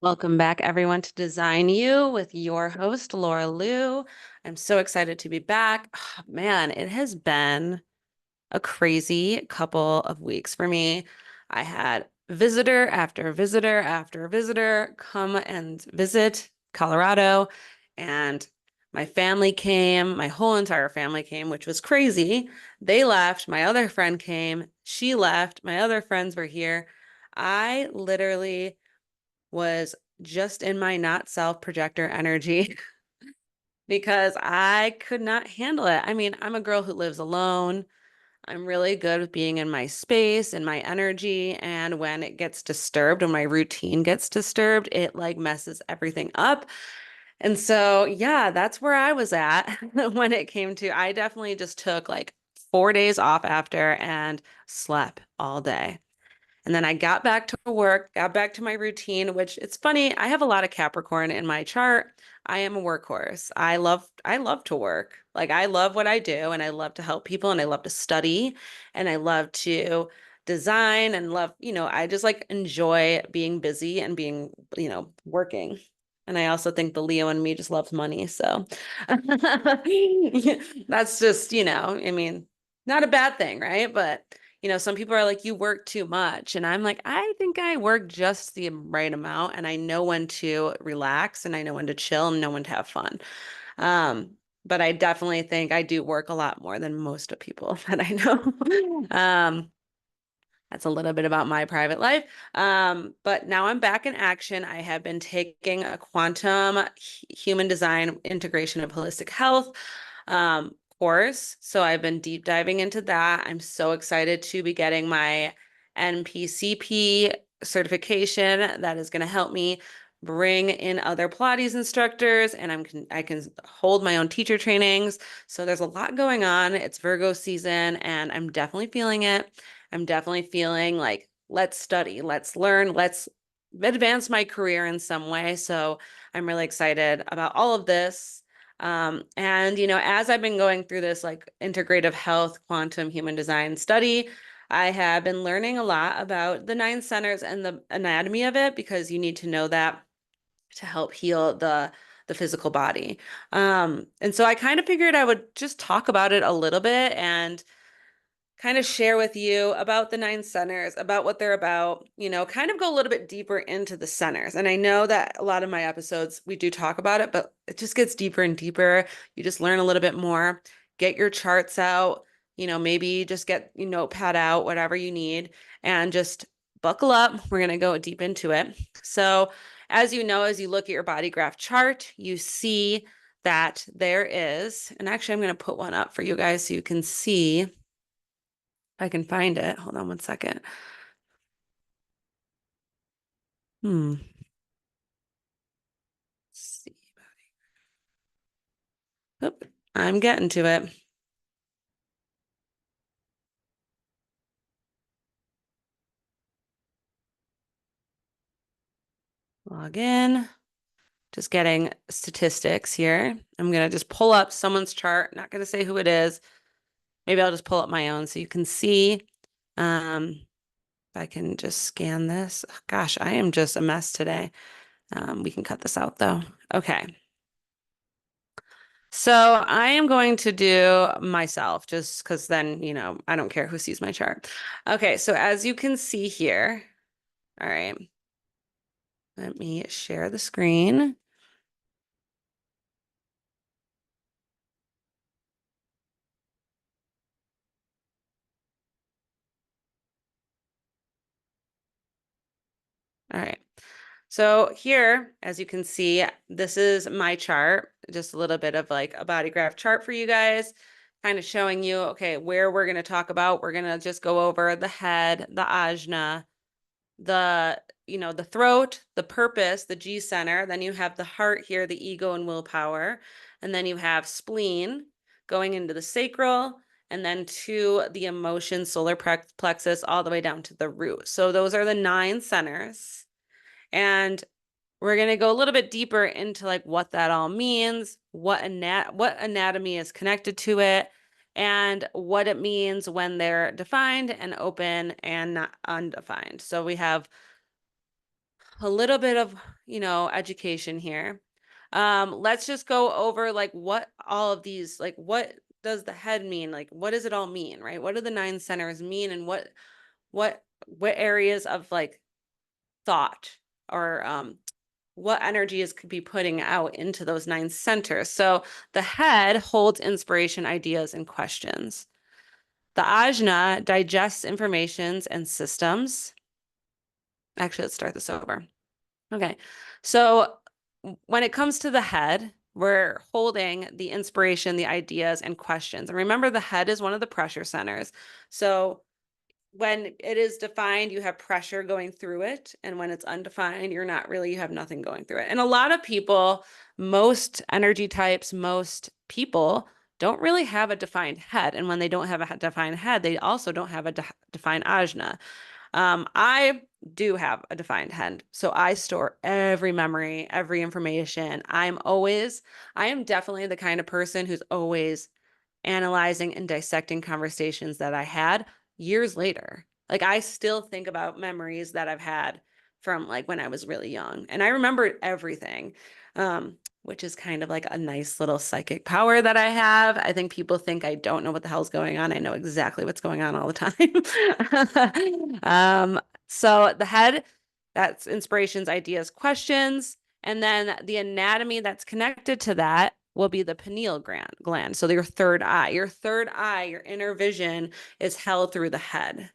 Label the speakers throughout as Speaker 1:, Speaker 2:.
Speaker 1: Welcome back, everyone, to Design You with your host, Laura Lou. I'm so excited to be back. Man, it has been a crazy couple of weeks for me. I had visitor after visitor after visitor come and visit Colorado, and my family came, my whole entire family came, which was crazy. They left, my other friend came, she left, my other friends were here. I literally was just in my not self projector energy because I could not handle it. I mean, I'm a girl who lives alone. I'm really good with being in my space and my energy. And when it gets disturbed, when my routine gets disturbed, it like messes everything up. And so, yeah, that's where I was at when it came to, I definitely just took like 4 days off after and slept all day. And then I got back to work, got back to my routine, which it's funny, I have a lot of Capricorn in my chart. I am a workhorse. I love to work. Like I love what I do and I love to help people and I love to study and I love to design and love, I just like enjoy being busy and being, working. And I also think the Leo in me just loves money. So that's just, I mean, not a bad thing, right? But some people are like, you work too much. And I'm like, I think I work just the right amount and I know when to relax and I know when to chill and know when to have fun. Um, but I definitely think I do work a lot more than most of people that I know. That's a little bit about my private life. But now I'm back in action. I have been taking a quantum human design integration of holistic health course. So I've been deep diving into that. I'm so excited to be getting my NPCP certification that is going to help me bring in other Pilates instructors and I can hold my own teacher trainings. So there's a lot going on. It's Virgo season and I'm definitely feeling it. I'm definitely feeling like, let's study, let's learn, let's advance my career in some way. So I'm really excited about all of this. And, as I've been going through this like integrative health, quantum human design study, I have been learning a lot about the nine centers and the anatomy of it because you need to know that to help heal the physical body. And so I kind of figured I would just talk about it a little bit and kind of share with you about the nine centers, about what they're about, kind of go a little bit deeper into the centers. And I know that a lot of my episodes, we do talk about it, but it just gets deeper and deeper. You just learn a little bit more, get your charts out, maybe just get your notepad out, whatever you need, and just buckle up. We're going to go deep into it. So, as you know, as you look at your body graph chart, you see that there is, and actually, I'm going to put one up for you guys so you can see. I can find it. Hold on one second. Hmm. Let's see. Oop, I'm getting to it. Log in. Just getting statistics here. I'm gonna just pull up someone's chart. Not gonna say who it is. Maybe I'll just pull up my own so you can see. If I can just scan this. Gosh, I am just a mess today. We can cut this out though. Okay. So I am going to do myself just because then, I don't care who sees my chart. Okay, so as you can see here, all right, let me share the screen. All right. So here, as you can see, this is my chart, just a little bit of like a body graph chart for you guys, kind of showing you, okay, where we're going to talk about. We're going to just go over the head, the ajna, the throat, the purpose, the G center. Then you have the heart here, the ego and willpower. And then you have spleen going into the sacral and then to the emotion, solar plexus, all the way down to the root. So those are the nine centers. And we're going to go a little bit deeper into like what that all means, what anatomy is connected to it, and what it means when they're defined and open and not undefined. So we have a little bit of, education here. Let's just go over like what all of these, like what does the head mean? Like what does it all mean, right? What do the 9 centers mean, and what areas of like thought or what energies could be putting out into those 9 centers? So the head holds inspiration, ideas, and questions. The ajna digests informations and systems. Actually, let's start this over. Okay. So when it comes to the head, we're holding the inspiration, the ideas, and questions. And remember, the head is one of the pressure centers. So when it is defined, you have pressure going through it. And when it's undefined, you have nothing going through it. And a lot of people, most energy types, most people don't really have a defined head. And when they don't have a defined head, they also don't have a defined ajna. I do have a defined head. So I store every memory, every information. I am definitely the kind of person who's always analyzing and dissecting conversations that I had years later. Like I still think about memories that I've had from like when I was really young, and I remember everything. Which is kind of like a nice little psychic power that I have. I think people think I don't know what the hell's going on. I know exactly what's going on all the time. So the head, that's inspirations, ideas, questions. And then the anatomy that's connected to that will be the pineal gland. So your third eye, your inner vision is held through the head.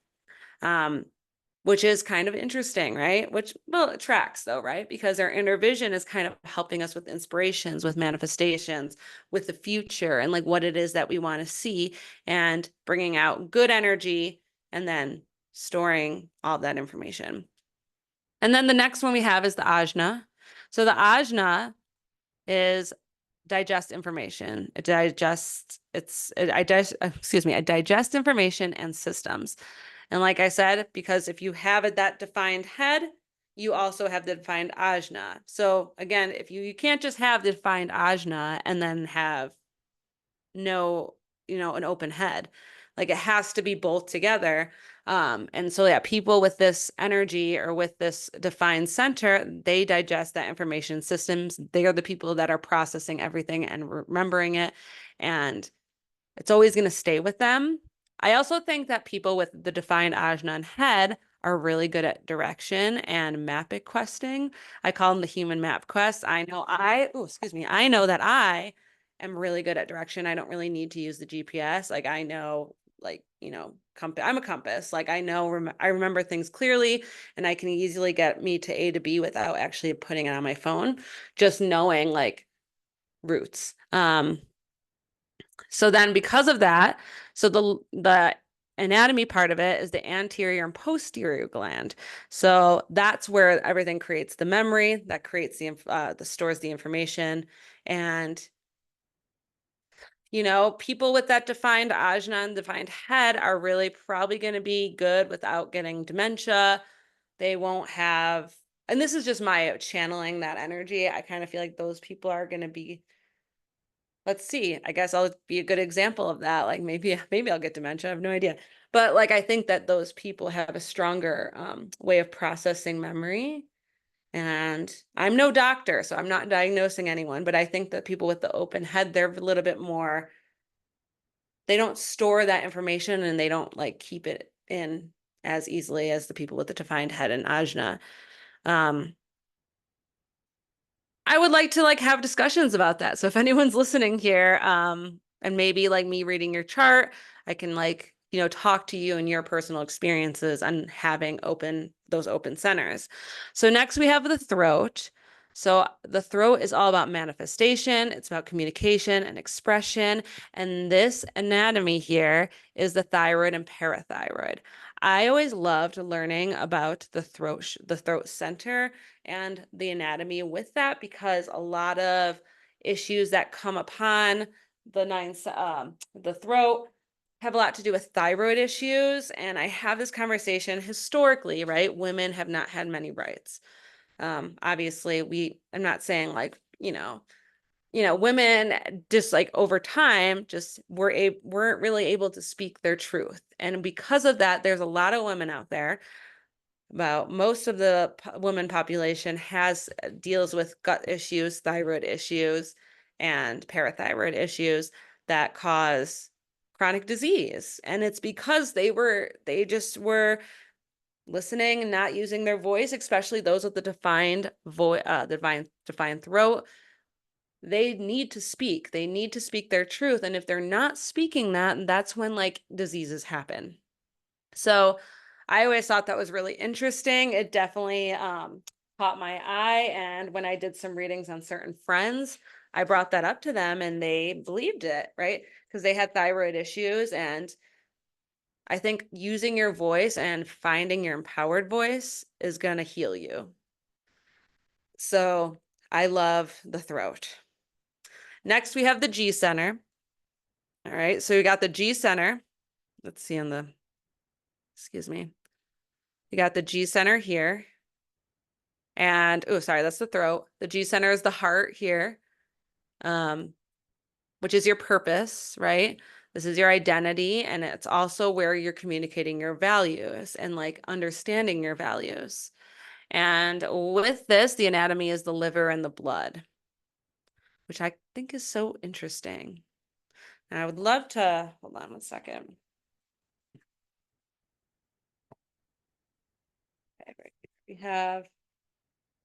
Speaker 1: Which is kind of interesting, right? Well, it tracks though, right? Because our inner vision is kind of helping us with inspirations, with manifestations, with the future, and like what it is that we want to see, and bringing out good energy and then storing all that information. And then the next one we have is the ajna. So the ajna is digest information. It digests information and systems. And like I said, because if you have that defined head, you also have the defined ajna. So again, if you can't just have the defined ajna and then have no, an open head. Like it has to be both together. And so yeah, people with this energy or with this defined center, they digest that information systems. They are the people that are processing everything and remembering it. And it's always going to stay with them. I also think that people with the defined ajna and head are really good at direction and map questing. I call them the human map quest. I know that I am really good at direction. I don't really need to use the GPS. Like I know, like, compass. I'm a compass. Like I know, I remember things clearly, and I can easily get me to A to B without actually putting it on my phone, just knowing like routes. So then because of that, so the anatomy part of it is the anterior and posterior gland. So that's where everything creates the memory, that creates the stores the information. And people with that defined ajna and defined head are really probably going to be good without getting dementia. They won't have, and this is just my channeling that energy. I kind of feel like those people are going to be, let's see, I guess I'll be a good example of that. Like maybe I'll get dementia. I have no idea. But like I think that those people have a stronger way of processing memory. And I'm no doctor, so I'm not diagnosing anyone, but I think that people with the open head, they're a little bit more, they don't store that information and they don't like keep it in as easily as the people with the defined head and ajna. I would like to like have discussions about that. So if anyone's listening here, and maybe like me reading your chart, I can like, talk to you and your personal experiences on having those open centers. So next we have the throat. So the throat is all about manifestation. It's about communication and expression. And this anatomy here is the thyroid and parathyroid. I always loved learning about the throat center and the anatomy with that, because a lot of issues that come upon the throat have a lot to do with thyroid issues. And I have this conversation historically, right? Women have not had many rights. Obviously I'm not saying like, women just like over time just weren't really able to speak their truth. And because of that, there's a lot of women out there about most of the woman population has deals with gut issues, thyroid issues, and parathyroid issues that cause chronic disease. And it's because they just were listening and not using their voice, especially those with the defined voice, defined throat. They need to speak. They need to speak their truth. And if they're not speaking that, that's when like diseases happen. So I always thought that was really interesting. It definitely caught my eye. And when I did some readings on certain friends, I brought that up to them and they believed it, right? Because they had thyroid issues. And I think using your voice and finding your empowered voice is going to heal you. So I love the throat. Next, we have the G center. All right. So we got the G center. Let's see on the, excuse me. We got the G center here. And, oh, sorry, that's the throat. The G center is the heart here, which is your purpose, right? This is your identity. And it's also where you're communicating your values and like understanding your values. And with this, the anatomy is the liver and the blood, which I think is so interesting. And I would love to, hold on one second. Okay, right here we have,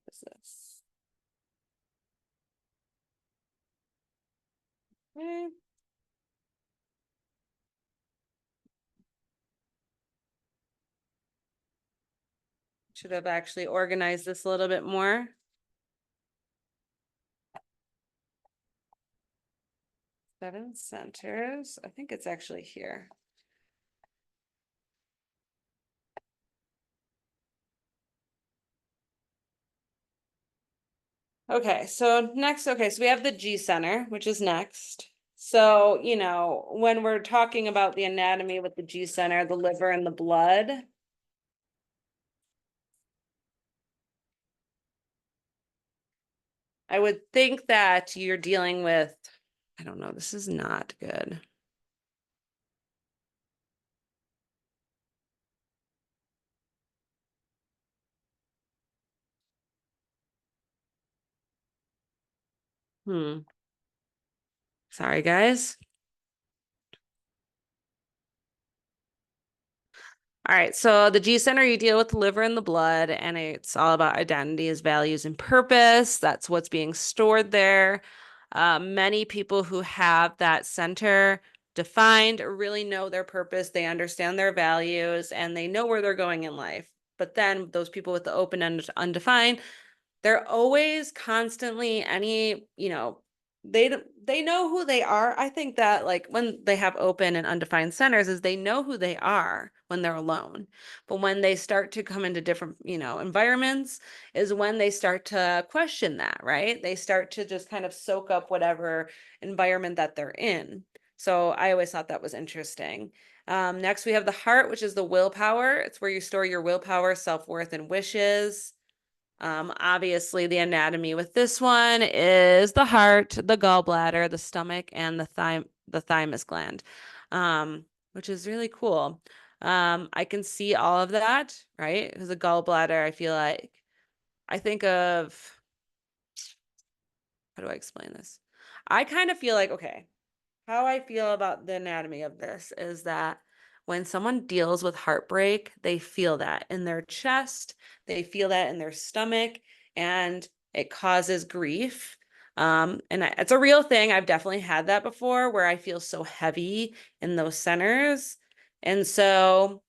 Speaker 1: what's this? Okay. Should have actually organized this a little bit more. Seven centers. I think it's actually here. Okay, so next, okay, so we have the G center, which is next. So, you know, when we're talking about the anatomy with the G center, the liver and the blood, I would think that you're dealing with, I don't know, this is not good. Sorry, guys. All right, so the G center, you deal with the liver and the blood, and it's all about identities, values, and purpose. That's what's being stored there. Many people who have that center defined really know their purpose, they understand their values, and they know where they're going in life. But then those people with the open and undefined, they're always constantly they know who they are. I think that like when they have open and undefined centers is they know who they are when they're alone. But when they start to come into different, environments is when they start to question that, right? They start to just kind of soak up whatever environment that they're in. So I always thought that was interesting. Next, we have the heart, which is the willpower. It's where you store your willpower, self-worth, and wishes. Obviously, the anatomy with this one is the heart, the gallbladder, the stomach, and the thymus gland, which is really cool. I can see all of that, right? Because the gallbladder, I feel like I think of, how do I explain this? I kind of feel like, okay, how I feel about the anatomy of this is that when someone deals with heartbreak, they feel that in their chest, they feel that in their stomach, and it causes grief. It's a real thing. I've definitely had that before where I feel so heavy in those centers. And so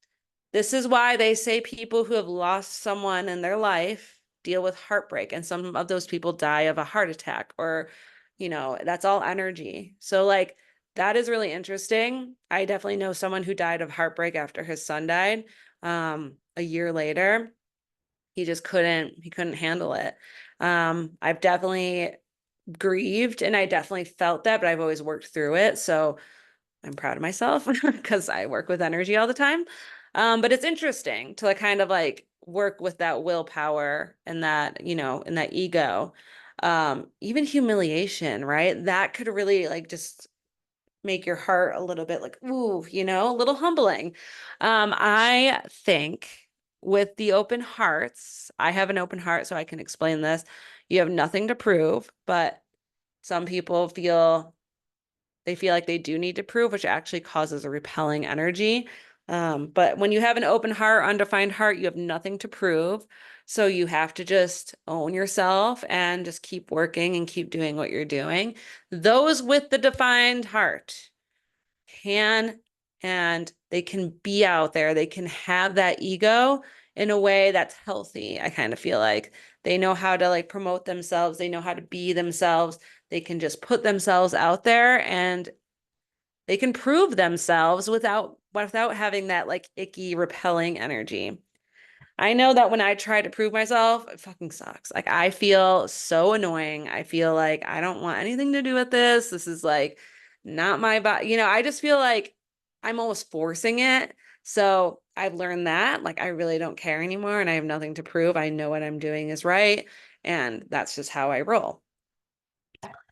Speaker 1: this is why they say people who have lost someone in their life deal with heartbreak, and some of those people die of a heart attack or, that's all energy. So like that is really interesting. I definitely know someone who died of heartbreak after his son died a year later. He couldn't handle it. I've definitely grieved and I definitely felt that, but I've always worked through it. So I'm proud of myself because I work with energy all the time. But it's interesting to like kind of like work with that willpower and that, and that ego. Even humiliation, right? That could really like just make your heart a little bit like, ooh, a little humbling. I think with the open hearts, I have an open heart, so I can explain this. You have nothing to prove, but some people feel like they do need to prove, which actually causes a repelling energy. But when you have an open heart, undefined heart, you have nothing to prove. So you have to just own yourself and just keep working and keep doing what you're doing. Those with the defined heart can, and they can be out there. They can have that ego in a way that's healthy. I kind of feel like they know how to like promote themselves. They know how to be themselves. They can just put themselves out there and they can prove themselves without having that like icky, repelling energy. I know that when I try to prove myself, it fucking sucks. Like I feel so annoying. I feel like I don't want anything to do with this. This is like not my body. I just feel like I'm almost forcing it. So I've learned that like I really don't care anymore and I have nothing to prove. I know what I'm doing is right. And that's just how I roll.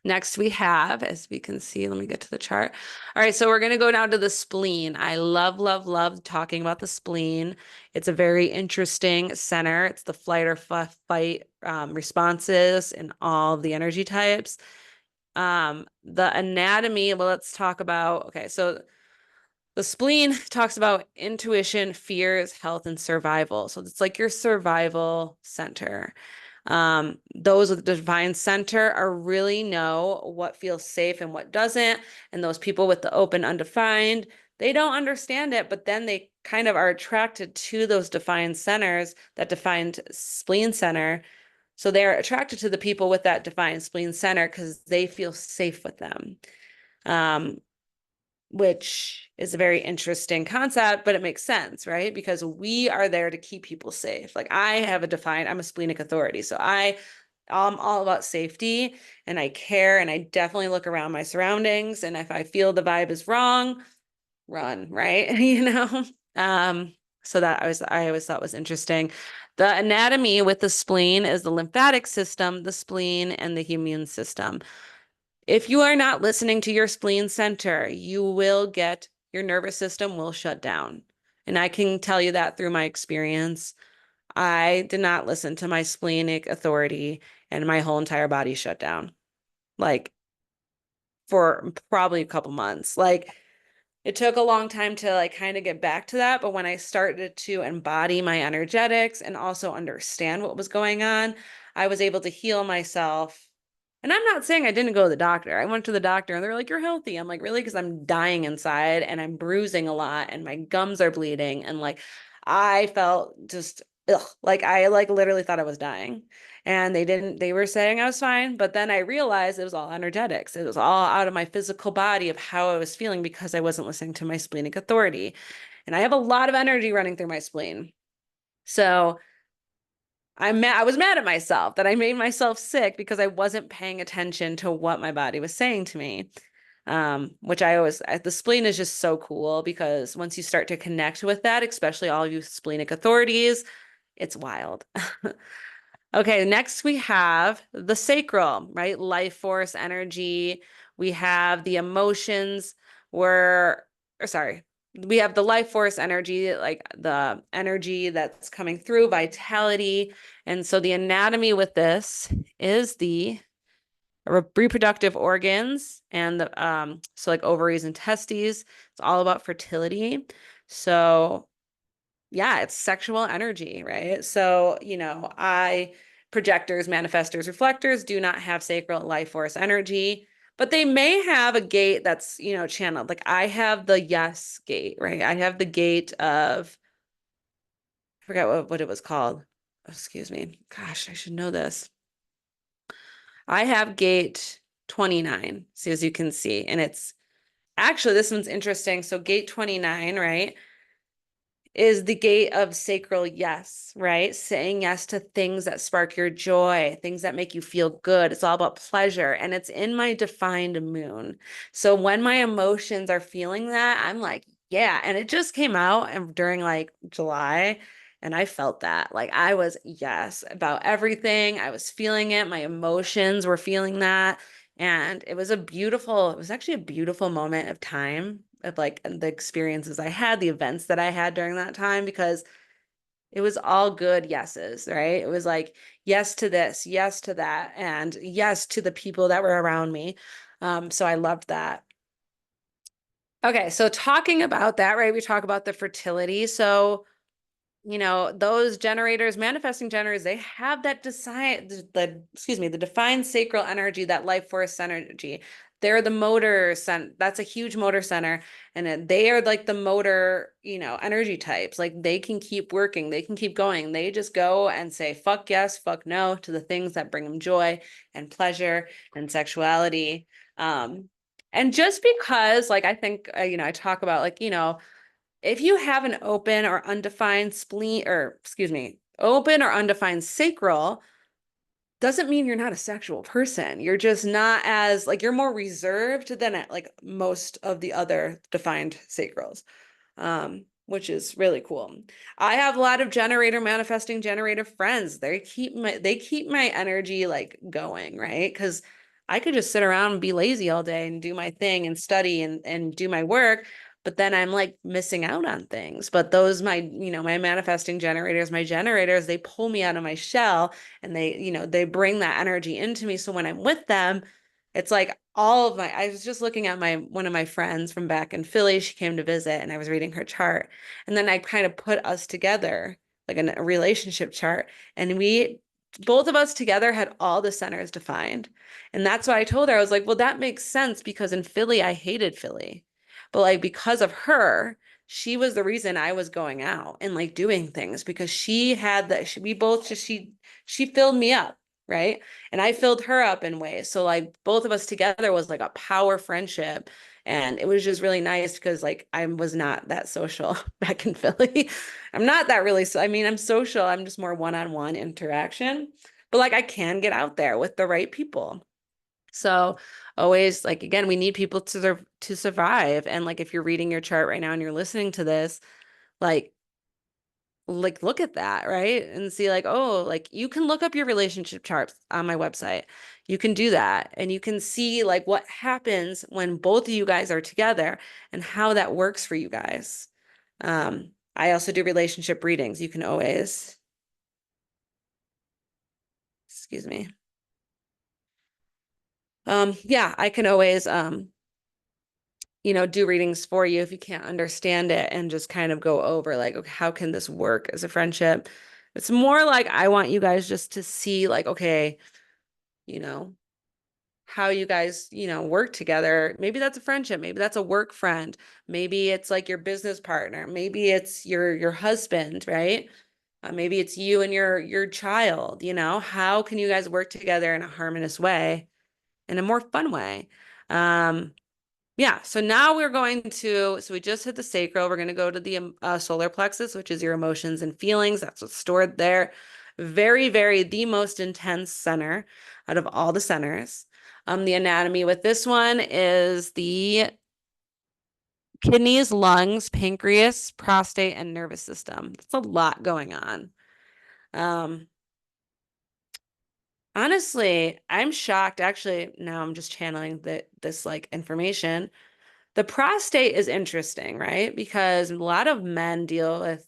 Speaker 1: Next we have, as we can see, let me get to the chart. All right, so we're going to go down to the spleen. I love, love, love talking about the spleen. It's a very interesting center. It's the flight or fight responses in all the energy types. The anatomy, well, let's talk about, okay, so the spleen talks about intuition, fears, health, and survival. So it's like your survival center. Those with the divine center are really know what feels safe and what doesn't. And those people with the open undefined, they don't understand it, but then they kind of are attracted to those defined centers, that defined spleen center. So they're attracted to the people with that defined spleen center because they feel safe with them. Which is a very interesting concept, but it makes sense, right? Because we are there to keep people safe. Like I'm a splenic authority. So I'm all about safety and I care and I definitely look around my surroundings. And if I feel the vibe is wrong, run, right? So that I always thought was interesting. The anatomy with the spleen is the lymphatic system, the spleen, and the immune system. If you are not listening to your spleen center, your nervous system will shut down. And I can tell you that through my experience. I did not listen to my splenic authority and my whole entire body shut down. Like for probably a couple months. Like it took a long time to like kind of get back to that, but when I started to embody my energetics and also understand what was going on, I was able to heal myself. And I'm not saying I didn't go to the doctor. I went to the doctor and they're like, "You're healthy." I'm like, "Really?" Because I'm dying inside and I'm bruising a lot and my gums are bleeding and like I felt just like I like literally thought I was dying. And they were saying I was fine, but then I realized it was all energetics. It was all out of my physical body of how I was feeling because I wasn't listening to my splenic authority. And I have a lot of energy running through my spleen. So I was mad at myself that I made myself sick because I wasn't paying attention to what my body was saying to me. Which the spleen is just so cool because once you start to connect with that, especially all you splenic authorities, it's wild. Okay, next we have the sacral, right? Life force energy. We have the emotions we have the life force energy, like the energy that's coming through, vitality. And so the anatomy with this is the reproductive organs and so like ovaries and testes. It's all about fertility. So yeah, it's sexual energy, right? So, projectors, manifestors, reflectors do not have sacral life force energy, but they may have a gate that's, channeled. Like I have the yes gate, right? I have the gate of, I forgot what it was called. Excuse me. Gosh, I should know this. I have gate 29, so as you can see, and it's actually, this one's interesting. So gate 29, right? Is the gate of sacral yes, right? Saying yes to things that spark your joy, things that make you feel good. It's all about pleasure. And it's in my defined moon. So when my emotions are feeling that, I'm like, yeah. And it just came out during like July. And I felt that. Like I was yes about everything. I was feeling it. My emotions were feeling that. And it was actually a beautiful moment of time of like the experiences I had, the events that I had during that time, because It was all good yeses, right? It was like, yes to this, yes to that, and yes to the people that were around me. So I loved that. Okay, so talking about that, right? We talk about the fertility. So those generators, manifesting generators, they have that design, excuse me, the defined sacral energy, that life force energy. They're the motor center. That's a huge motor center. And they are like the motor, energy types. Like they can keep working, they can keep going. They just go and say, fuck yes, fuck no to the things that bring them joy and pleasure and sexuality. Um, and just because, like, I think, I talk about like, if you have an open or undefined spleen, or excuse me, open or undefined sacral, doesn't mean you're not a sexual person. You're just not as like you're more reserved than at like most of the other defined sacrals, which is really cool. I have a lot of generator manifesting generator friends. They keep my energy like going, right? Because I could just sit around and be lazy all day and do my thing and study and do my work, but then I'm like missing out on things. But those my manifesting generators, my generators, they pull me out of my shell and they bring that energy into me. So when I'm with them, it's like I was just looking at one of my friends from back in Philly. She came to visit and I was reading her chart. And then I kind of put us together, like a relationship chart. And both of us together had all the centers defined. And that's why I told her, I was like, well, that makes sense because in Philly, I hated Philly. But like because of her, she was the reason I was going out and like doing things because she had that, we both just, she filled me up, right? And I filled her up in ways. So like both of us together was like a power friendship. And it was just really nice because like I was not that social back in Philly. I'm not that really, so I mean, I'm social. I'm just more one-on-one interaction. But like I can get out there with the right people. So always like again, we need people to survive. And like if you're reading your chart right now and you're listening to this, like look at that, right? And see like, oh, like you can look up your relationship charts on my website. You can do that and you can see like what happens when both of you guys are together and how that works for you guys. I also do relationship readings. You can always, excuse me. Yeah, I can always do readings for you if you can't understand it and just kind of go over like, okay, how can this work as a friendship? It's more like I want you guys just to see like, okay, you know, how you guys, work together. Maybe that's a friendship, maybe that's a work friend, maybe it's like your business partner, maybe it's your husband, right? Maybe it's you and your child, how can you guys work together in a harmonious way, in a more fun way? Yeah, so now so we just hit the sacral. We're going to go to the solar plexus, which is your emotions and feelings. That's what's stored there. Very, very the most intense center out of all the centers. The anatomy with this one is the kidneys, lungs, pancreas, prostate, and nervous system. That's a lot going on. Um, Honestly, I'm shocked. Actually, now I'm just channeling this like information. The prostate is interesting, right? Because a lot of men deal with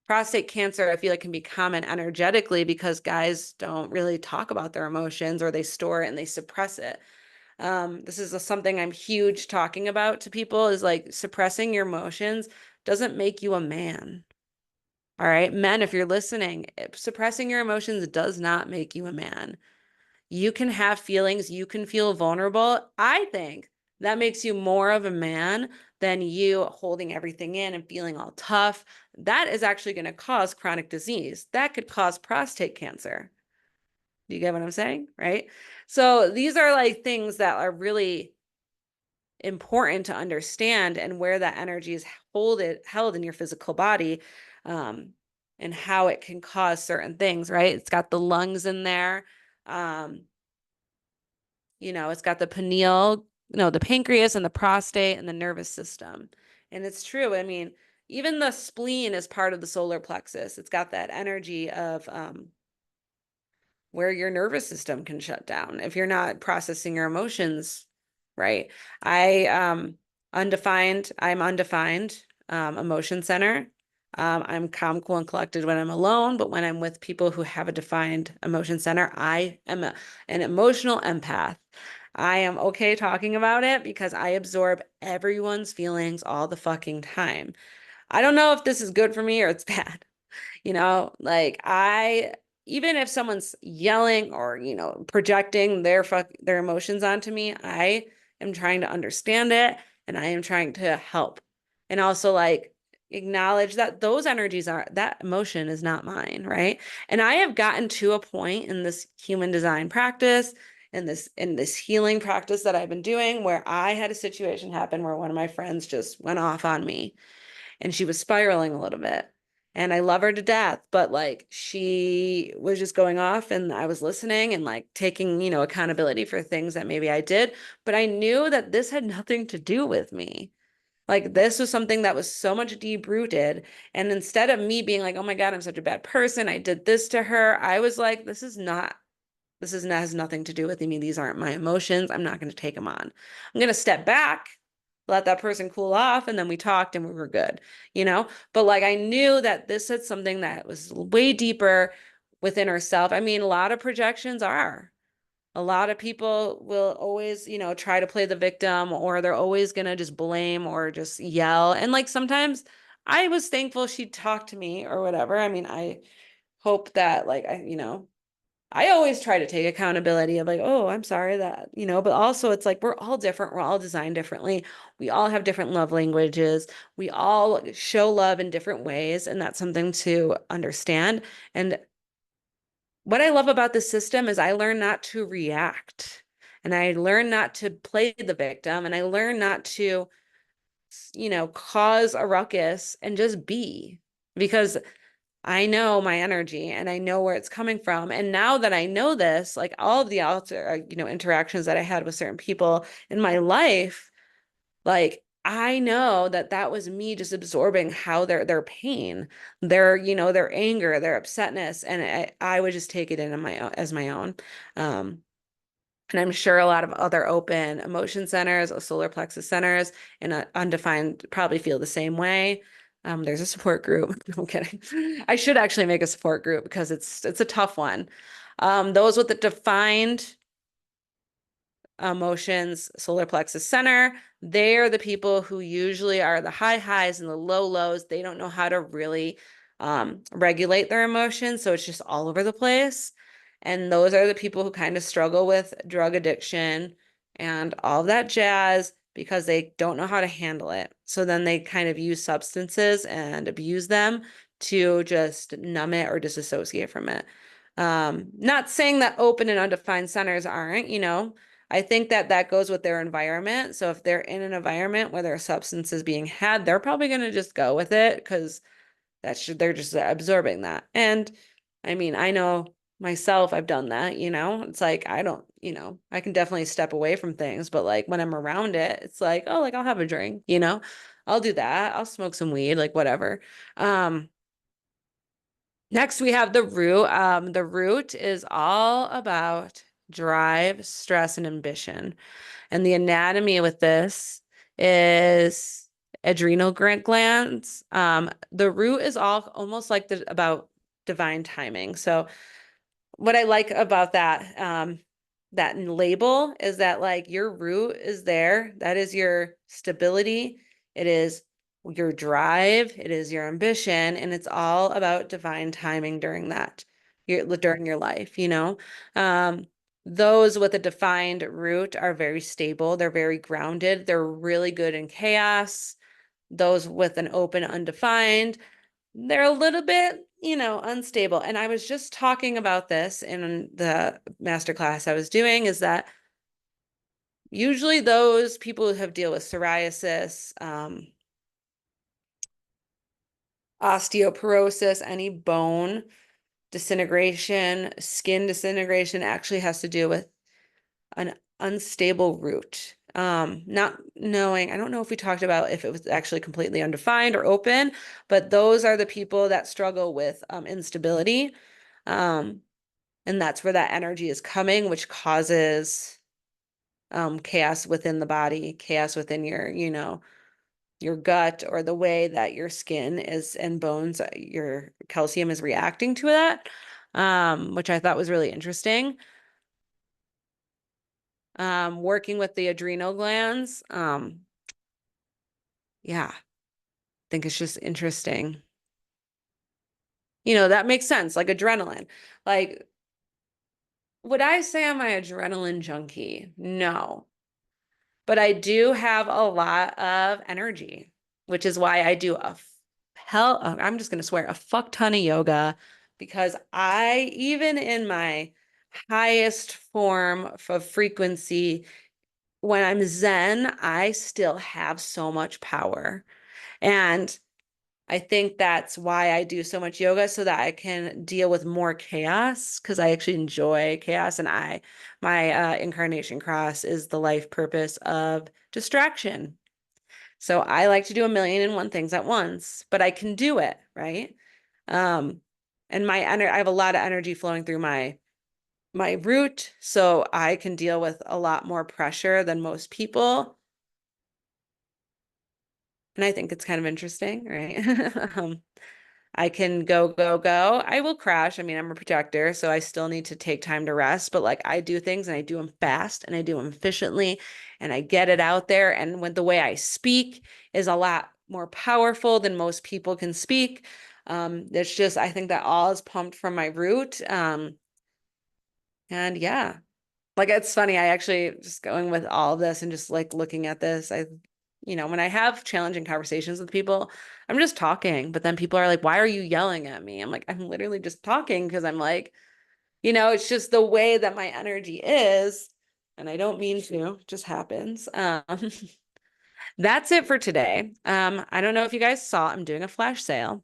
Speaker 1: prostate cancer. I feel like can be common energetically because guys don't really talk about their emotions or they store it and they suppress it. This is something I'm huge talking about to people is like suppressing your emotions doesn't make you a man. All right, men, if you're listening, suppressing your emotions does not make you a man. You can have feelings, you can feel vulnerable. I think that makes you more of a man than you holding everything in and feeling all tough. That is actually going to cause chronic disease. That could cause prostate cancer. Do you get what I'm saying? Right? So these are like things that are really important to understand and where that energy is held in your physical body, um, and how it can cause certain things, right? It's got the lungs in there. Um, it's got the pineal, no, the pancreas and the prostate and the nervous system. And it's true. I mean, even the spleen is part of the solar plexus. It's got that energy of where your nervous system can shut down if you're not processing your emotions right. I'm undefined emotion center. I'm calm, cool, and collected when I'm alone, but when I'm with people who have a defined emotion center, I am an emotional empath. I am okay talking about it because I absorb everyone's feelings all the fucking time. I don't know if this is good for me or it's bad. Like even if someone's yelling or, projecting their emotions onto me, I am trying to understand it and I am trying to help. And also like acknowledge that those energies are that emotion is not mine, right? And I have gotten to a point in this human design practice in this healing practice that I've been doing where I had a situation happen where one of my friends just went off on me and she was spiraling a little bit. And I love her to death, but like she was just going off and I was listening and like taking, accountability for things that maybe I did, but I knew that this had nothing to do with me. Like this was something that was so much deep rooted. And instead of me being like, oh my God, I'm such a bad person, I did this to her, I was like, this has nothing to do with me. These aren't my emotions. I'm not going to take them on. I'm going to step back, let that person cool off, and then we talked and we were good, But like I knew that this is something that was way deeper within herself. I mean, a lot of projections are. A lot of people will always, try to play the victim or they're always going to just blame or just yell. And like sometimes I was thankful she talked to me or whatever. I mean, I hope that like I always try to take accountability of like, oh, I'm sorry that, but also it's like we're all different. We're all designed differently. We all have different love languages. We all show love in different ways. And that's something to understand. And what I love about this system is I learn not to react and I learn not to play the victim and I learn not to, cause a ruckus and just be because I know my energy and I know where it's coming from. And now that I know this, like all of the interactions that I had with certain people in my life, like I know that that was me just absorbing how their pain, their anger, their upsetness, and I would just take it in my own, as my own. Um, and I'm sure a lot of other open emotion centers, solar plexus centers, and undefined probably feel the same way. There's a support group. No, I'm kidding. I should actually make a support group because it's a tough one. Those with the defined emotions, solar plexus center, they're the people who usually are the high highs and the low lows. They don't know how to really regulate their emotions. So it's just all over the place. And those are the people who kind of struggle with drug addiction and all that jazz because they don't know how to handle it. So then they kind of use substances and abuse them to just numb it or disassociate from it. Not saying that open and undefined centers aren't, I think that that goes with their environment. So if they're in an environment where their substance is being had, they're probably going to just go with it because they're just absorbing that. And I mean, I know myself, I've done that, It's like I don't, I can definitely step away from things, but like when I'm around it, it's like, oh, like I'll have a drink, I'll do that. I'll smoke some weed, like whatever. Next, we have the root. The root is all about drive, stress, and ambition. And the anatomy with this is adrenal glands. The root is all almost like about divine timing. So what I like about that label is that like your root is there. That is your stability. It is your drive. It is your ambition, and it's all about divine timing during your life, those with a defined root are very stable. They're very grounded. They're really good in chaos. Those with an open, undefined, they're a little bit, unstable. And I was just talking about this in the masterclass I was doing is that usually those people who have deal with psoriasis, osteoporosis, any bone disintegration, skin disintegration actually has to do with an unstable root. Not knowing, I don't know if we talked about if it was actually completely undefined or open, but those are the people that struggle with instability. Um, and that's where that energy is coming, which causes chaos within the body, chaos within your, your gut or the way that your skin is and bones, your calcium is reacting to that, which I thought was really interesting. Working with the adrenal glands. Yeah, I think it's just interesting. That makes sense, like adrenaline. Like, would I say I'm an adrenaline junkie? No. But I do have a lot of energy, which is why I do I'm just going to swear, a fuck ton of yoga because even in my highest form of frequency, when I'm Zen, I still have so much power. And I think that's why I do so much yoga so that I can deal with more chaos because I actually enjoy chaos. And my incarnation cross is the life purpose of distraction. So I like to do a million and one things at once, but I can do it, right? Um, and I have a lot of energy flowing through my root, so I can deal with a lot more pressure than most people. And I think it's kind of interesting, right? I can go, go, go. I will crash. I mean, I'm a projector, so I still need to take time to rest, but like I do things and I do them fast and I do them efficiently and I get it out there. And when the way I speak is a lot more powerful than most people can speak. It's just, I think that all is pumped from my root. And yeah, like it's funny. I actually just going with all of this and just like looking at this, when I have challenging conversations with people, I'm just talking, but then people are like, why are you yelling at me? I'm like, I'm literally just talking because I'm like, it's just the way that my energy is. And I don't mean to, it just happens. That's it for today. I don't know if you guys saw, I'm doing a flash sale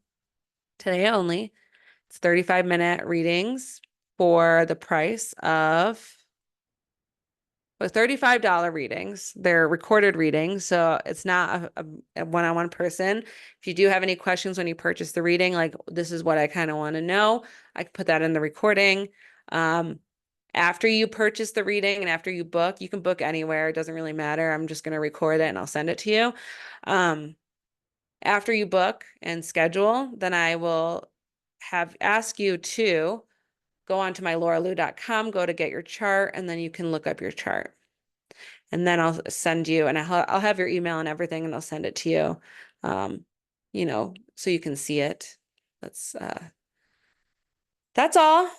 Speaker 1: today only. It's 35-minute readings for the price of with $35 readings. They're recorded readings, so it's not a one-on-one person. If you do have any questions when you purchase the reading, like this is what I kind of want to know, I can put that in the recording. After you purchase the reading and after you book, you can book anywhere. It doesn't really matter. I'm just going to record it and I'll send it to you. After you book and schedule, then I will ask you to go on to my lauralou.com, go to get your chart, and then you can look up your chart. And then I'll send you, and I'll have your email and everything, and I'll send it to you, so you can see it. That's all.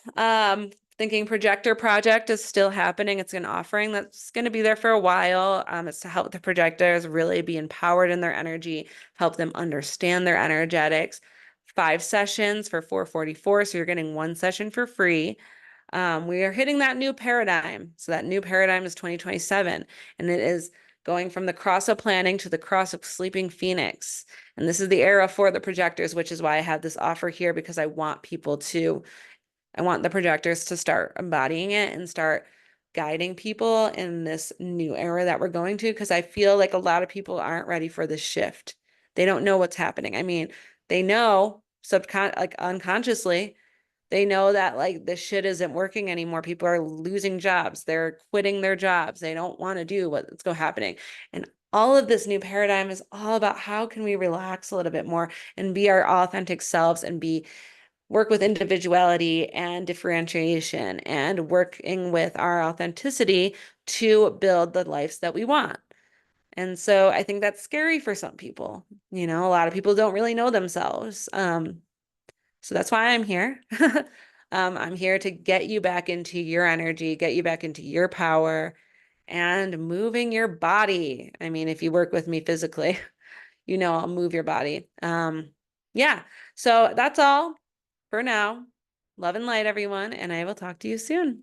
Speaker 1: Thinking projector project is still happening. It's an offering that's going to be there for a while. It's to help the projectors really be empowered in their energy, help them understand their energetics. 5 sessions for $444, so you're getting 1 session for free. We are hitting that new paradigm. So that new paradigm is 2027, and it is going from the cross of planning to the cross of sleeping phoenix. And this is the era for the projectors, which is why I have this offer here, because I want the projectors to start embodying it and start guiding people in this new era that we're going to, because I feel like a lot of people aren't ready for this shift. They don't know what's happening. I mean, they know like unconsciously, they know that like this shit isn't working anymore. People are losing jobs. They're quitting their jobs. They don't want to do what's going happening. And all of this new paradigm is all about how can we relax a little bit more and be our authentic selves and work with individuality and differentiation and working with our authenticity to build the lives that we want. And so I think that's scary for some people. A lot of people don't really know themselves. So that's why I'm here. I'm here to get you back into your energy, get you back into your power, and moving your body. I mean, if you work with me physically, I'll move your body. Yeah. So that's all for now. Love and light, everyone, and I will talk to you soon.